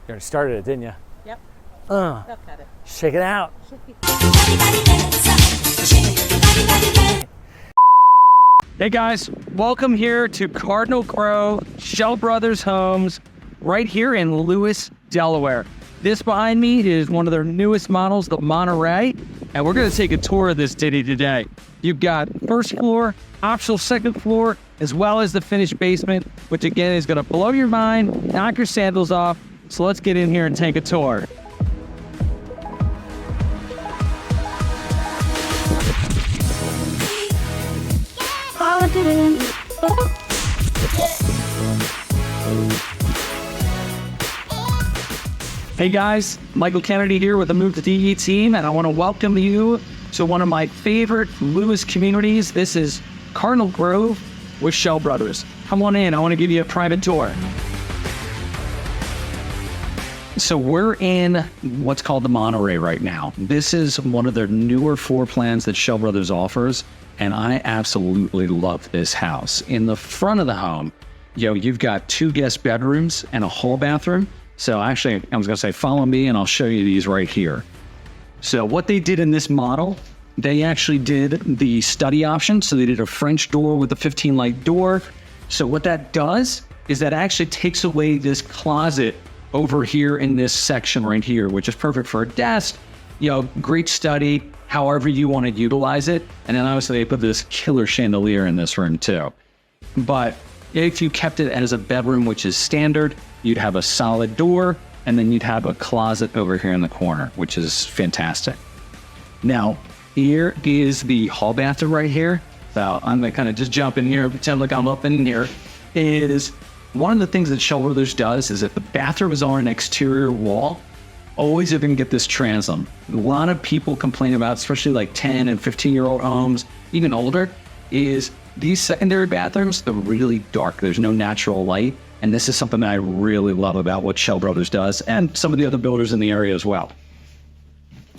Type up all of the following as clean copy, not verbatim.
You already started it, didn't you? Yep. Look at it. Shake it out. Hey guys, welcome here to Cardinal Grove, Schell Brothers homes, right here in Lewes, Delaware. This behind me is one of their newest models, the Monterey, and we're going to take a tour of this ditty today. You've got first floor, optional second floor, as well as the finished basement, which again is going to blow your mind, knock your sandals off. So let's get in here and take a tour. Hey guys, Michael Kennedy here with the Move to DE team, and I want to welcome you to one of my favorite Lewes communities. This is Cardinal Grove with Schell Brothers. Come on in, I want to give you a private tour. So we're in what's called the Monterey right now. This is one of their newer floor plans that Schell Brothers offers, and I absolutely love this house. In the front of the home, you've got 2 guest bedrooms and a hall bathroom. So actually, I was gonna say, follow me and I'll show you these right here. So what they did in this model, they actually did the study option. So they did a French door with a 15 light door. So what that does is that actually takes away this closet over here in this section right here, which is perfect for a desk, great study, however you want to utilize it. And then obviously they put this killer chandelier in this room too. But if you kept it as a bedroom, which is standard, you'd have a solid door, and then you'd have a closet over here in the corner, which is fantastic. Now, here is the hall bathroom right here. So I'm gonna kind of just jump in here, pretend like I'm up in here. Is one of the things that Schell Brothers does is if the bathroom is on an exterior wall, always you can get this transom. A lot of people complain about, especially like 10 and 15-year-old homes, even older, is these secondary bathrooms, they're really dark. There's no natural light. And this is something that I really love about what Schell Brothers does, and some of the other builders in the area as well.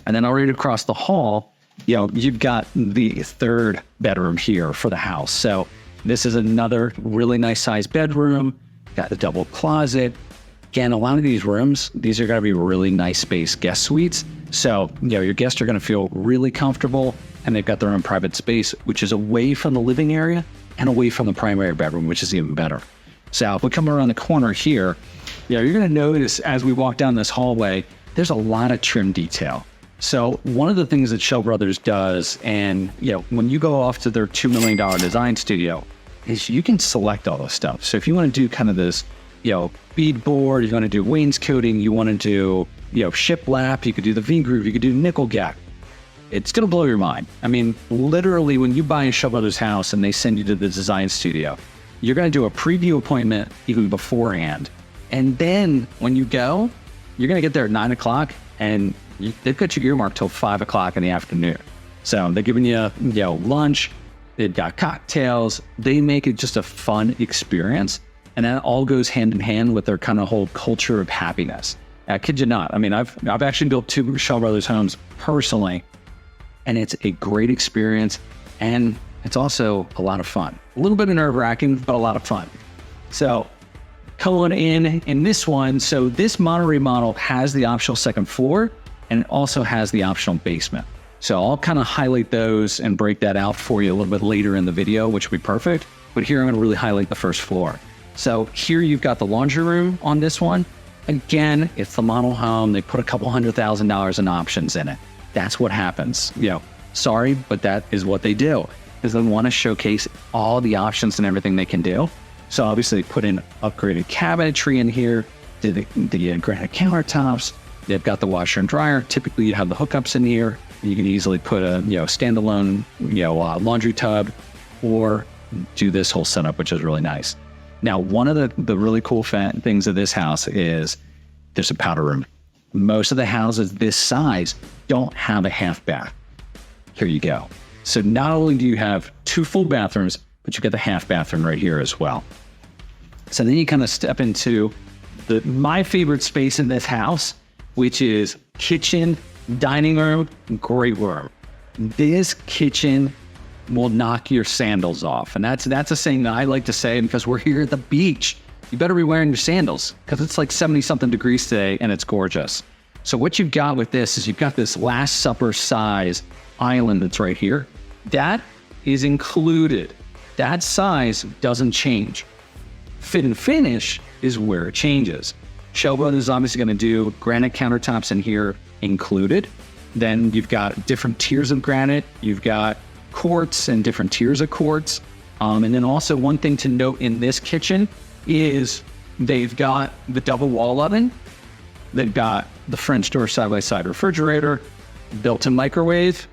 And then right across the hall, you've got the 3rd bedroom here for the house. So this is another really nice sized bedroom, got a double closet. Again, a lot of these rooms, these are gonna be really nice space guest suites. So, your guests are gonna feel really comfortable, and they've got their own private space, which is away from the living area and away from the primary bedroom, which is even better. So if we come around the corner here, you're gonna notice as we walk down this hallway, there's a lot of trim detail. So one of the things that Schell Brothers does, and when you go off to their $2 million design studio, is you can select all this stuff. So if you wanna do kind of this, bead board, you wanna do wainscoting, you wanna do, shiplap, you could do the V-groove, you could do nickel gap. It's gonna blow your mind. I mean, literally when you buy a Schell Brothers house and they send you to the design studio, you're gonna do a preview appointment even beforehand. And then when you go, you're gonna get there at 9 o'clock and they've got you earmarked till 5 o'clock in the afternoon. So they're giving you, lunch, they've got cocktails, they make it just a fun experience. And that all goes hand in hand with their kind of whole culture of happiness. I kid you not. I mean, I've actually built 2 Schell Brothers homes personally, and it's a great experience. And it's also a lot of fun. A little bit nerve-wracking, but a lot of fun. So coming in this one, so this Monterey model has the optional second floor and it also has the optional basement. So I'll kind of highlight those and break that out for you a little bit later in the video, which would be perfect. But here I'm gonna really highlight the first floor. So here you've got the laundry room on this one. Again, it's the model home. They put a couple $100,000 in options in it. That's what happens. Sorry, but that is what they do. Because they want to showcase all the options and everything they can do. So obviously they put in upgraded cabinetry in here, the granite countertops, they've got the washer and dryer. Typically you have the hookups in here. You can easily put a standalone laundry tub or do this whole setup, which is really nice. Now, one of the really cool things of this house is there's a powder room. Most of the houses this size don't have a half bath. Here you go. So not only do you have 2 full bathrooms, but you get the half bathroom right here as well. So then you kind of step into my favorite space in this house, which is kitchen, dining room, great room. This kitchen will knock your sandals off. And that's a saying that I like to say because we're here at the beach. you better be wearing your sandals because it's like 70 something degrees today and it's gorgeous. So what you've got with this is you've got this Last Supper size island that's right here. That is included. That size doesn't change. Fit and finish is where it changes. Schell Brothers is obviously going to do granite countertops in here included. Then you've got different tiers of granite. You've got quartz and different tiers of quartz. And then also one thing to note in this kitchen is they've got the double wall oven. They've got the French door side-by-side refrigerator, built-in microwave,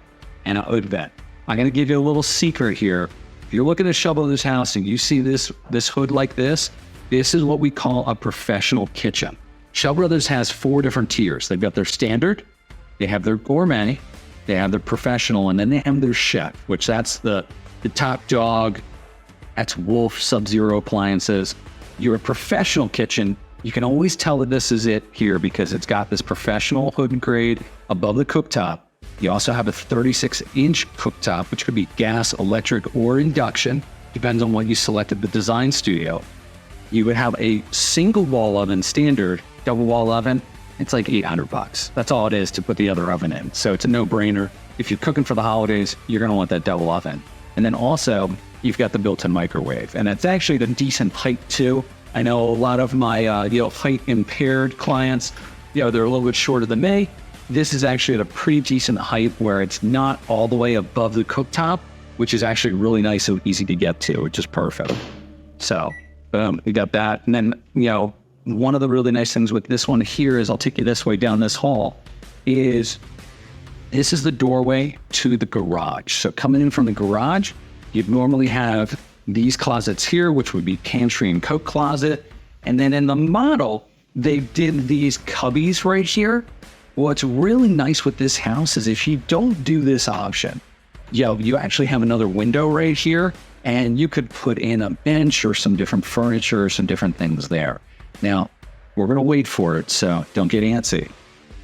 and an hood vent. I'm going to give you a little secret here. If you're looking at Schell Brothers' house and you see this hood like this is what we call a professional kitchen. Schell Brothers has 4 different tiers. They've got their standard, they have their gourmet, they have their professional, and then they have their chef, which that's the top dog. That's Wolf Sub-Zero appliances. You're a professional kitchen. You can always tell that this is it here because it's got this professional hood grade above the cooktop. You also have a 36-inch cooktop, which could be gas, electric, or induction. Depends on what you selected the design studio. You would have a single wall oven standard, double wall oven. It's like $800. That's all it is to put the other oven in. So it's a no-brainer. If you're cooking for the holidays, you're going to want that double oven. And then also, you've got the built-in microwave. And it's actually the decent height too. I know a lot of my height impaired clients, they're a little bit shorter than me. This is actually at a pretty decent height where it's not all the way above the cooktop, which is actually really nice and easy to get to, which is perfect. So, boom, we got that. And then, one of the really nice things with this one here is, I'll take you this way down this hall, is this is the doorway to the garage. So coming in from the garage, you'd normally have these closets here, which would be pantry and coat closet. And then in the model, they did these cubbies right here. What's really nice with this house is if you don't do this option, you actually have another window right here, and you could put in a bench or some different furniture or some different things there. Now, we're going to wait for it, so don't get antsy.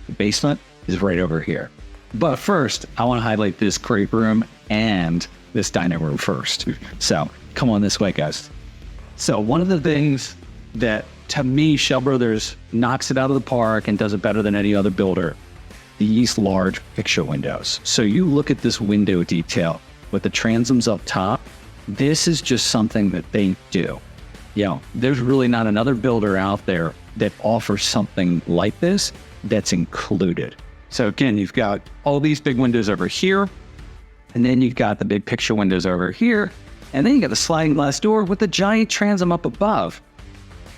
The basement is right over here. But first, I want to highlight this great room and this dining room first. So come on this way, guys. So one of the things that, to me, Schell Brothers knocks it out of the park and does it better than any other builder, these large picture windows. So you look at this window detail with the transoms up top. This is just something that they do. There's really not another builder out there that offers something like this that's included. So again, you've got all these big windows over here, and then you've got the big picture windows over here, and then you got the sliding glass door with the giant transom up above.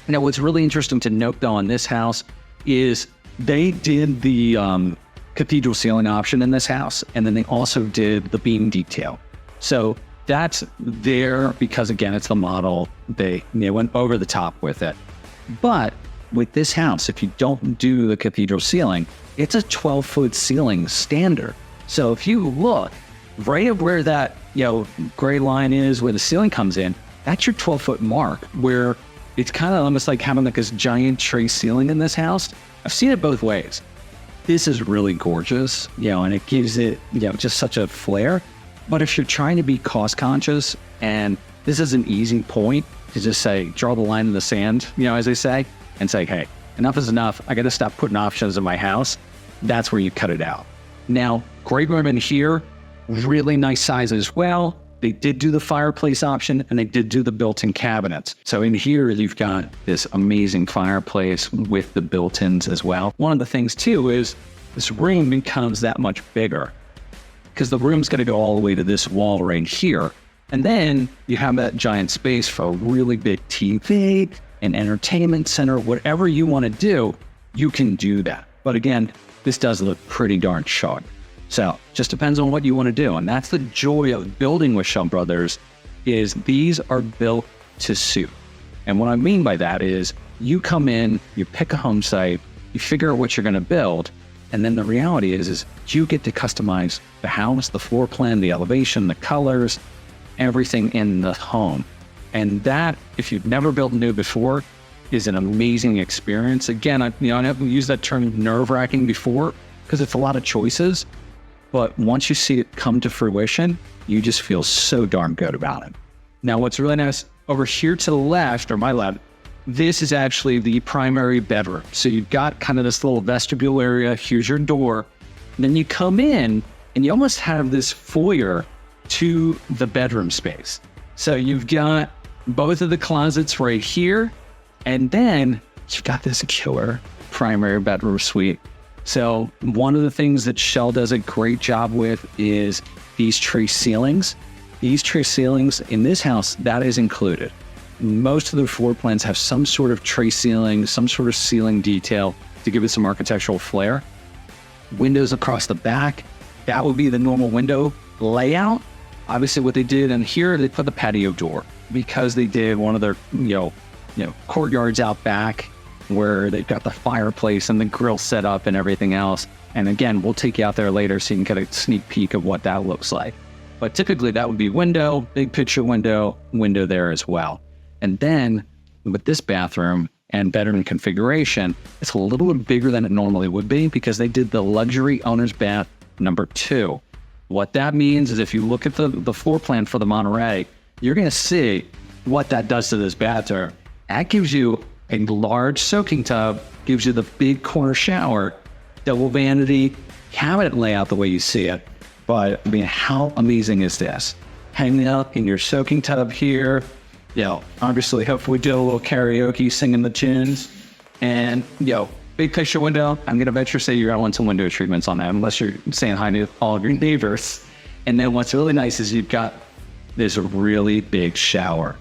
Now, what's really interesting to note though on this house is they did the cathedral ceiling option in this house, and then they also did the beam detail. So that's there because, again, it's the model. They went over the top with it. But with this house, if you don't do the cathedral ceiling, it's a 12-foot ceiling standard. So if you look right at where that gray line is, where the ceiling comes in, that's your 12-foot mark, where it's kind of almost like having like this giant tray ceiling in this house. I've seen it both ways. This is really gorgeous, and it gives it, just such a flair. But if you're trying to be cost conscious, and this is an easy point to just say, draw the line in the sand, as they say, and say, hey, enough is enough. I got to stop putting options in my house. That's where you cut it out. Now, great room in here, really nice size as well. They did do the fireplace option, and they did do the built-in cabinets. So in here, you've got this amazing fireplace with the built-ins as well. One of the things too is this room becomes that much bigger because the room's going to go all the way to this wall right here. And then you have that giant space for a really big TV, an entertainment center, whatever you want to do, you can do that. But again, this does look pretty darn sharp. So just depends on what you want to do. And that's the joy of building with Schell Brothers, is these are built to suit. And what I mean by that is you come in, you pick a home site, you figure out what you're going to build. And then the reality is you get to customize the house, the floor plan, the elevation, the colors, everything in the home. And that, if you've never built new before, is an amazing experience. Again, I haven't used that term nerve-wracking before because it's a lot of choices. But once you see it come to fruition, you just feel so darn good about it. Now, what's really nice over here to the left, or my left, this is actually the primary bedroom. So you've got kind of this little vestibule area. Here's your door. And then you come in and you almost have this foyer to the bedroom space. So you've got both of the closets right here. And then you've got this killer primary bedroom suite. So one of the things that Schell does a great job with is these tray ceilings. These tray ceilings in this house, that is included. Most of the floor plans have some sort of tray ceiling, some sort of ceiling detail to give it some architectural flair. Windows across the back, that would be the normal window layout. Obviously what they did in here, they put the patio door because they did one of their, courtyards out back where they've got the fireplace and the grill set up and everything else. And again, we'll take you out there later so you can get a sneak peek of what that looks like. But typically that would be window, big picture window there as well. And then with this bathroom and bedroom configuration, it's a little bit bigger than it normally would be because they did the luxury owner's bath number 2. What that means is if you look at the floor plan for the Monterey, you're going to see what that does to this bathroom. That gives you a large soaking tub, gives you the big corner shower, double vanity, cabinet layout the way you see it. But I mean, how amazing is this? Hanging out in your soaking tub here, obviously, hopefully do a little karaoke, singing the tunes, and big picture window. I'm gonna venture say you're gonna want some window treatments on that, unless you're saying hi to all of your neighbors. And then what's really nice is you've got this really big shower.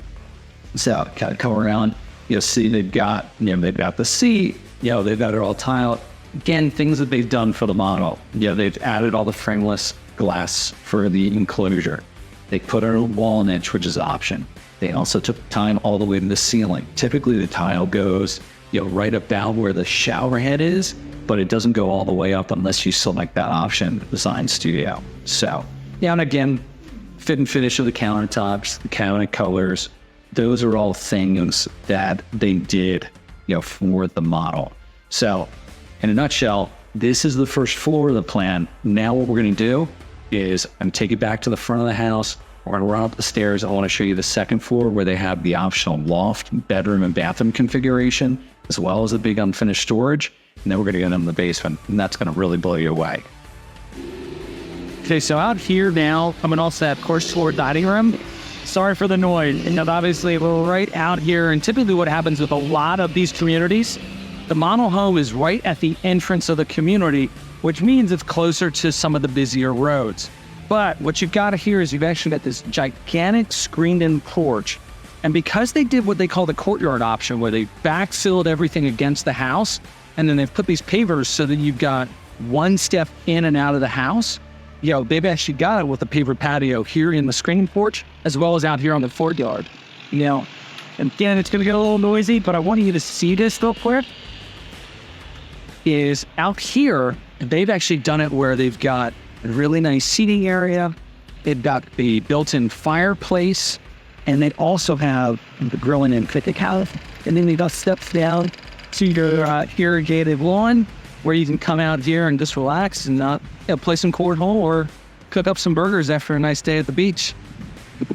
So kind of come around, you'll see they've got the seat, they've got it all tiled. Again, things that they've done for the model. They've added all the frameless glass for the enclosure. They put in a wall niche, which is an option. They also took time all the way to the ceiling. Typically the tile goes, right about where the shower head is, but it doesn't go all the way up unless you select that option, Design Studio. So, and again, fit and finish of the countertops, the cabinet colors, those are all things that they did, for the model. So, in a nutshell, this is the first floor of the plan. Now what we're gonna do is I'm gonna take it back to the front of the house. We're gonna run up the stairs. I wanna show you the second floor where they have the optional loft, bedroom, and bathroom configuration, as well as the big unfinished storage. And then we're gonna get into the basement, and that's gonna really blow you away. Okay, so out here now, coming off that course floor dining room. Sorry for the noise. Obviously we're right out here, and typically what happens with a lot of these communities, the model home is right at the entrance of the community, which means it's closer to some of the busier roads. But what you've got here is you've actually got this gigantic screened-in porch. And because they did what they call the courtyard option, where they backfilled everything against the house, and then they've put these pavers so that you've got one step in and out of the house, they've actually got it with a paver patio here in the screened porch, as well as out here on the courtyard. And again, it's gonna get a little noisy, but I want you to see this real quick. Is out here, they've actually done it where they've got a really nice seating area. They've got the built-in fireplace, and they also have the grilling and picnic house. And then they've got steps down to your irrigated lawn, where you can come out here and just relax and play some cornhole or cook up some burgers after a nice day at the beach.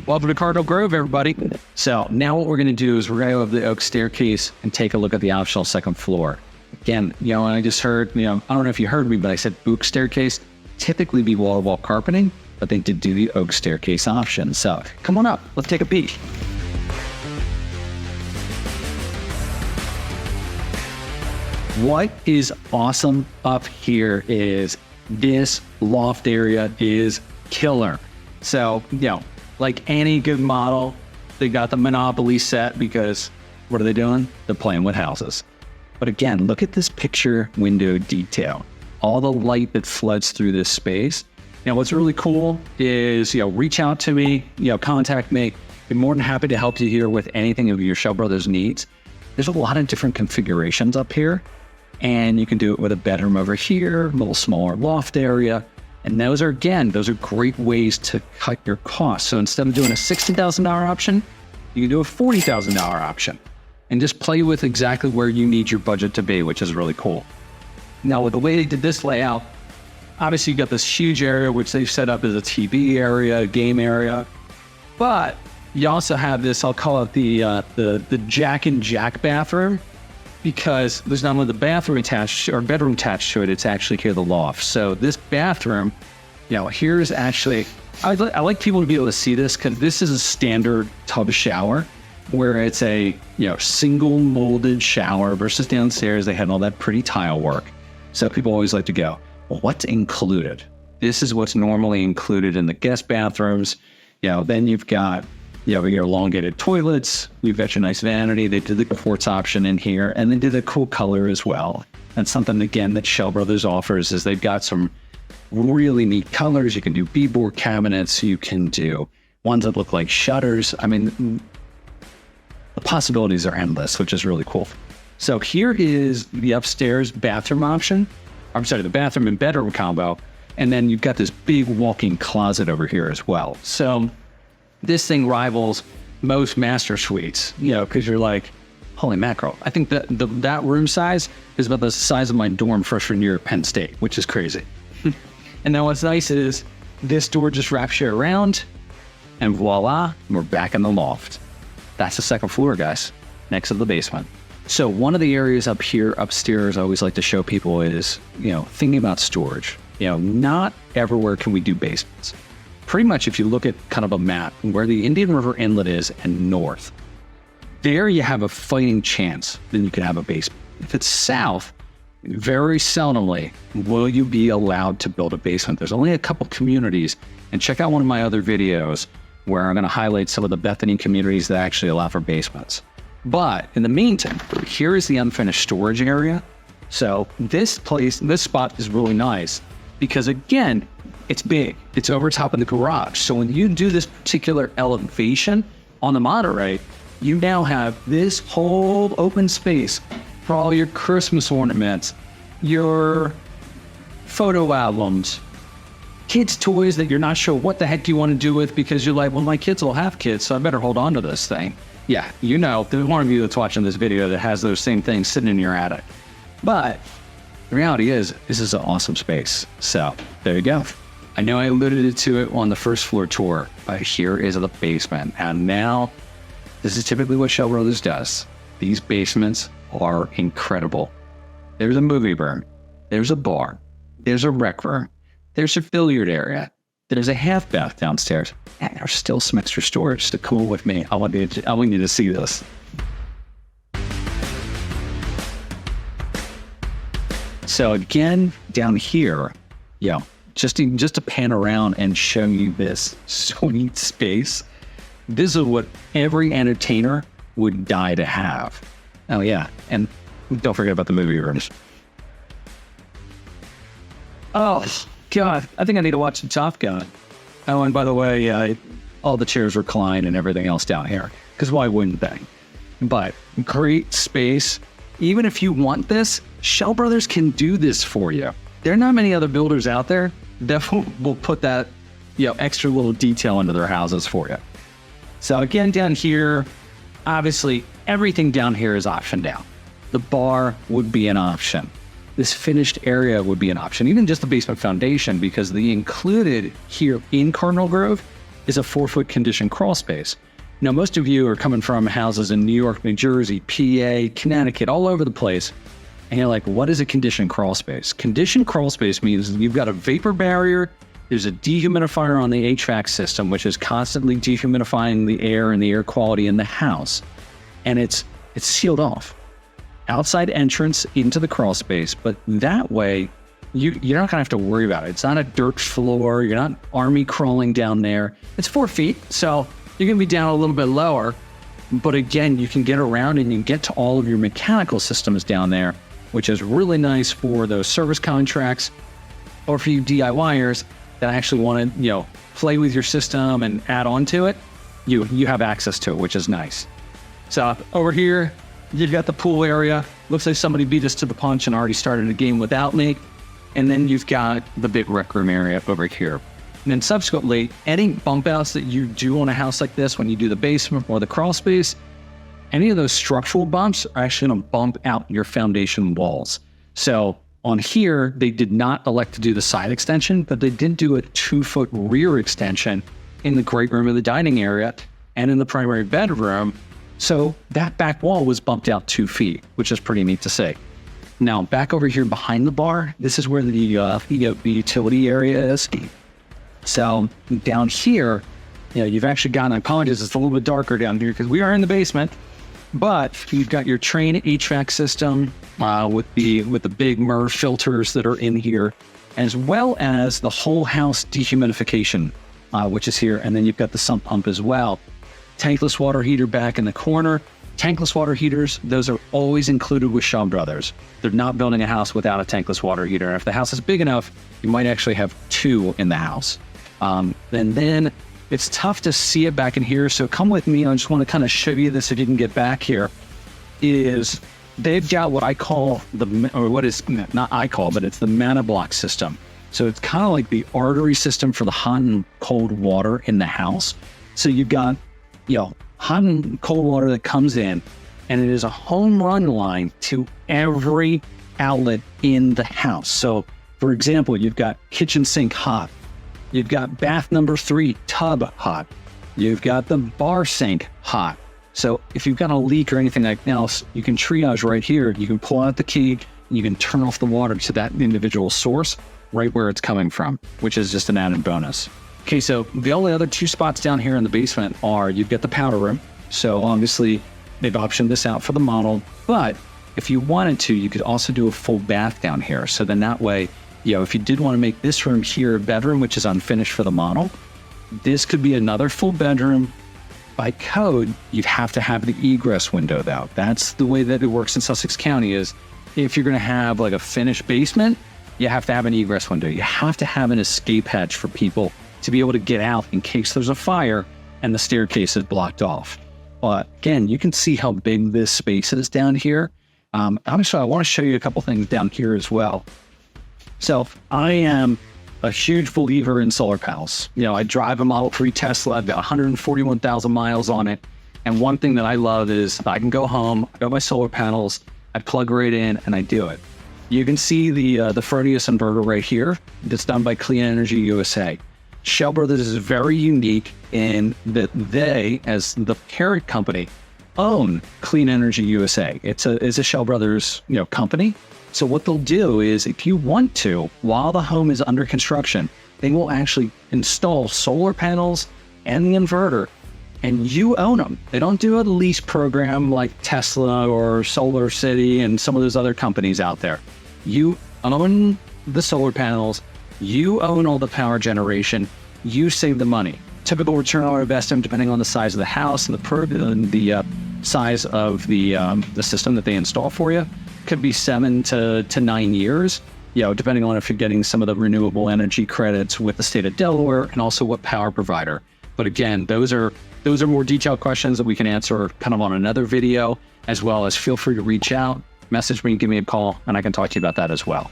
Welcome to Cardinal Grove, everybody. So now what we're going to do is we're going to go up the oak staircase and take a look at the optional second floor. Again, I just heard, I don't know if you heard me, but I said oak staircase. Typically be wall-to-wall carpeting, but they did do the oak staircase option. So come on up, let's take a peek. What is awesome up here is this loft area is killer. So, like any good model, they got the Monopoly set because what are they doing? They're playing with houses. But again, look at this picture window detail. All the light that floods through this space. Now, what's really cool is, reach out to me, contact me. Be more than happy to help you here with anything of your Schell Brothers needs. There's a lot of different configurations up here, and you can do it with a bedroom over here, a little smaller loft area. And those are great ways to cut your costs. So instead of doing a $60,000 option, you can do a $40,000 option and just play with exactly where you need your budget to be, which is really cool. Now, with the way they did this layout, obviously you got this huge area, which they've set up as a TV area, game area. But You also have this, I'll call it the Jack and Jack bathroom, because there's not only the bathroom attached or bedroom attached to it, it's actually here the loft. So this bathroom, here's actually, I like people to be able to see this, because this is a standard tub shower where it's a single molded shower versus downstairs they had all that pretty tile work. So people always like to go, well, what's included? This is what's normally included in the guest bathrooms. Then you've got your elongated toilets. We've got your nice vanity. They did the quartz option in here, and they did a cool color as well. That's something, again, that Schell Brothers offers, is they've got some really neat colors. You can do beadboard cabinets. You can do ones that look like shutters. I mean, the possibilities are endless, which is really cool. So here is the upstairs bathroom option. I'm sorry, the bathroom and bedroom combo. And then you've got this big walk-in closet over here as well. So this thing rivals most master suites, because you're like, holy mackerel. I think that room size is about the size of my dorm freshman year at Penn State, which is crazy. And then what's nice is this door just wraps you around, and voila, we're back in the loft. That's the second floor, guys, next to the basement. So one of the areas up here upstairs I always like to show people is, thinking about storage. Not everywhere can we do basements. Pretty much if you look at kind of a map where the Indian River Inlet is and north, there you have a fighting chance that you can have a basement. If it's south, very seldomly will you be allowed to build a basement. There's only a couple communities, and check out one of my other videos where I'm going to highlight some of the Bethany communities that actually allow for basements. But in the meantime, here is the unfinished storage area. So this spot is really nice because, again, it's big. It's over top of the garage. So when you do this particular elevation on the Monterey, you now have this whole open space for all your Christmas ornaments, your photo albums, kids' toys that you're not sure what the heck you want to do with because you're like, well, my kids will have kids, so I better hold on to this thing. Yeah, there's one of you that's watching this video that has those same things sitting in your attic. But the reality is, this is an awesome space. So there you go. I know I alluded to it on the first floor tour, but here is the basement. And now, this is typically what Schell Brothers does. These basements are incredible. There's a movie room. There's a bar. There's a rec room. There's a billiard area. There's a half bath downstairs. And there's still some extra storage to come with me. I want you to see this. So again, down here, just to pan around and show you this sweet space. This is what every entertainer would die to have. Oh yeah, and don't forget about the movie rooms. Oh God, I think I need to watch the Top Gun. Oh, and by the way, all the chairs recline and everything else down here, because why wouldn't they? But great space. Even if you want this, Schell Brothers can do this for you. There are not many other builders out there that will put that, extra little detail into their houses for you. So again, down here, obviously everything down here is optioned down. The bar would be an option. This finished area would be an option, even just the basement foundation, because the included here in Cardinal Grove is a 4-foot conditioned crawl space. Now, most of you are coming from houses in New York, New Jersey, PA, Connecticut, all over the place. And you're like, what is a conditioned crawl space? Conditioned crawl space means you've got a vapor barrier. There's a dehumidifier on the HVAC system, which is constantly dehumidifying the air and the air quality in the house. And it's sealed off. Outside entrance into the crawl space, but that way you're not gonna have to worry about it. It's not a dirt floor. You're not army crawling down there. It's 4 feet, so you're gonna be down a little bit lower. But again, you can get around and you can get to all of your mechanical systems down there, which is really nice for those service contracts or for you DIYers that actually want to, play with your system and add on to it. You have access to it, which is nice. So over here, you've got the pool area. Looks like somebody beat us to the punch and already started a game without me. And then you've got the big rec room area over here. And then subsequently, any bump outs that you do on a house like this, when you do the basement or the crawl space, any of those structural bumps are actually going to bump out your foundation walls. So on here, they did not elect to do the side extension, but they did do a 2-foot rear extension in the great room of the dining area and in the primary bedroom. So that back wall was bumped out 2 feet, which is pretty neat to see. Now, back over here behind the bar, this is where the utility area is. So down here, you've actually got, I apologize, it's a little bit darker down here because we are in the basement, but you've got your Train HVAC system with the big MERV filters that are in here, as well as the whole house dehumidification, which is here. And then you've got the sump pump as well. Tankless water heater back in the corner. Tankless water heaters, those are always included with Schell Brothers. They're not building a house without a tankless water heater. And if the house is big enough, you might actually have 2 in the house. And then it's tough to see it back in here. So come with me. I just want to kind of show you this if you can get back here. Is they've got what I call it's the mana block system. So it's kind of like the artery system for the hot and cold water in the house. So you've got hot and cold water that comes in, and it is a home run line to every outlet in the house. So, for example, you've got kitchen sink hot. You've got bath number 3 tub hot. You've got the bar sink hot. So if you've got a leak or anything like else, you can triage right here. You can pull out the key, and you can turn off the water to that individual source right where it's coming from, which is just an added bonus. Okay, so the only other 2 spots down here in the basement are you've got the powder room. So obviously they've optioned this out for the model, but if you wanted to, you could also do a full bath down here. So then that way, if you did want to make this room here a bedroom, which is unfinished for the model, this could be another full bedroom. By code, you'd have to have the egress window though. That's the way that it works in Sussex County is if you're going to have like a finished basement, you have to have an egress window. You have to have an escape hatch for people to be able to get out in case there's a fire and the staircase is blocked off. But again, you can see how big this space is down here. Obviously, I want to show you a couple things down here as well. So I am a huge believer in solar panels. I drive a Model 3 Tesla. I've got 141,000 miles on it. And one thing that I love is I can go home, I got my solar panels, I plug right in, and I do it. You can see the Fronius inverter right here. That's done by Clean Energy USA. Schell Brothers is very unique in that they, as the parent company, own Clean Energy USA. It's a Schell Brothers company. So what they'll do is, if you want to, while the home is under construction, they will actually install solar panels and the inverter, and you own them. They don't do a lease program like Tesla or Solar City and some of those other companies out there. You own the solar panels. You own all the power generation, you save the money. Typical return on investment, depending on the size of the house and the size of the system that they install for you, could be 7 to 9 years, depending on if you're getting some of the renewable energy credits with the state of Delaware and also what power provider. But again, those are more detailed questions that we can answer kind of on another video, as well as feel free to reach out, message me, give me a call, and I can talk to you about that as well.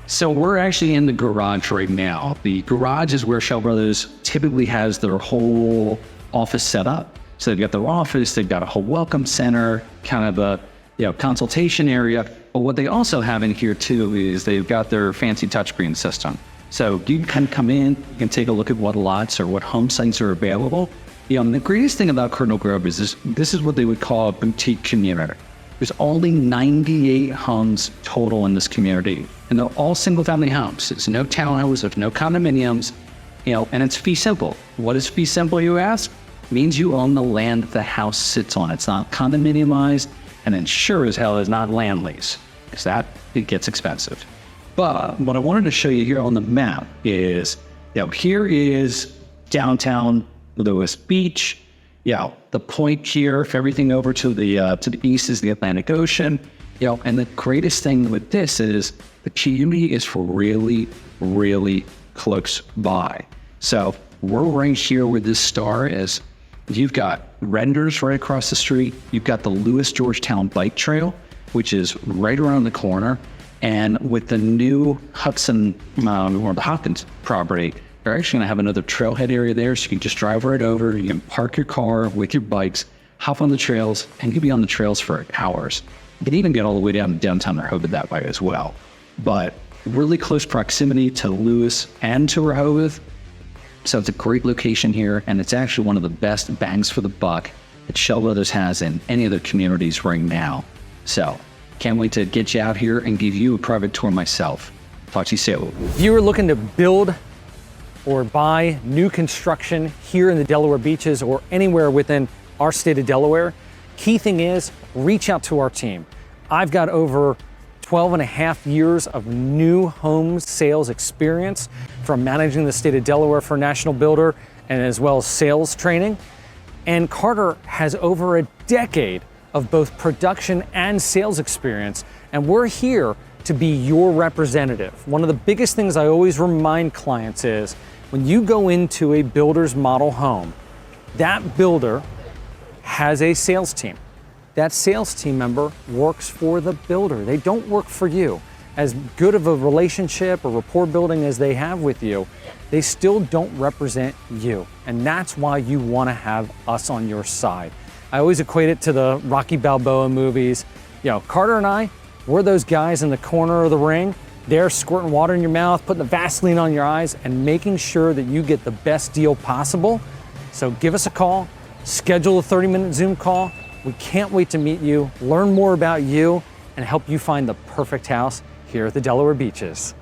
So we're actually in the garage right now. The garage is where Schell Brothers typically has their whole office set up. So they've got their office, they've got a whole welcome center, kind of a consultation area. But what they also have in here too is they've got their fancy touchscreen system. So you can come in, you can take a look at what lots or what home sites are available. And the greatest thing about Cardinal Grove is this is what they would call a boutique community. There's only 98 homes total in this community, and they're all single-family homes. It's no townhouses, there's no condominiums, and it's fee simple. What is fee simple, you ask? It means you own the land the house sits on. It's not condominiumized, and then sure as hell is not land lease, because it gets expensive. But what I wanted to show you here on the map is, here is downtown Lewes Beach. The point here, if everything over to the east is the Atlantic Ocean, and the greatest thing with this is the community is really, really close by. So we're right here where this star is. You've got Renders right across the street. You've got the Lewes Georgetown Bike Trail, which is right around the corner. And with the new Hudson, or the Hopkins property, you're actually going to have another trailhead area there, so you can just drive right over. You can park your car with your bikes, hop on the trails, and you can be on the trails for hours. You can even get all the way down to downtown Rehoboth that way as well. But really close proximity to Lewes and to Rehoboth. So it's a great location here, and it's actually one of the best bangs for the buck that Schell Brothers has in any of their communities right now. So can't wait to get you out here and give you a private tour myself. Talk to you soon. If you are looking to build or buy new construction here in the Delaware beaches or anywhere within our state of Delaware, key thing is reach out to our team. I've got over 12 and a half years of new home sales experience from managing the state of Delaware for a national builder and as well as sales training. And Carter has over a decade of both production and sales experience, and we're here to be your representative. One of the biggest things I always remind clients is when you go into a builder's model home, that builder has a sales team. That sales team member works for the builder. They don't work for you. As good of a relationship or rapport building as they have with you, they still don't represent you. And that's why you want to have us on your side. I always equate it to the Rocky Balboa movies. You know, Carter and I, we're those guys in the corner of the ring. They're squirting water in your mouth, putting the Vaseline on your eyes, and making sure that you get the best deal possible. So give us a call, schedule a 30-minute Zoom call. We can't wait to meet you, learn more about you, and help you find the perfect house here at the Delaware beaches.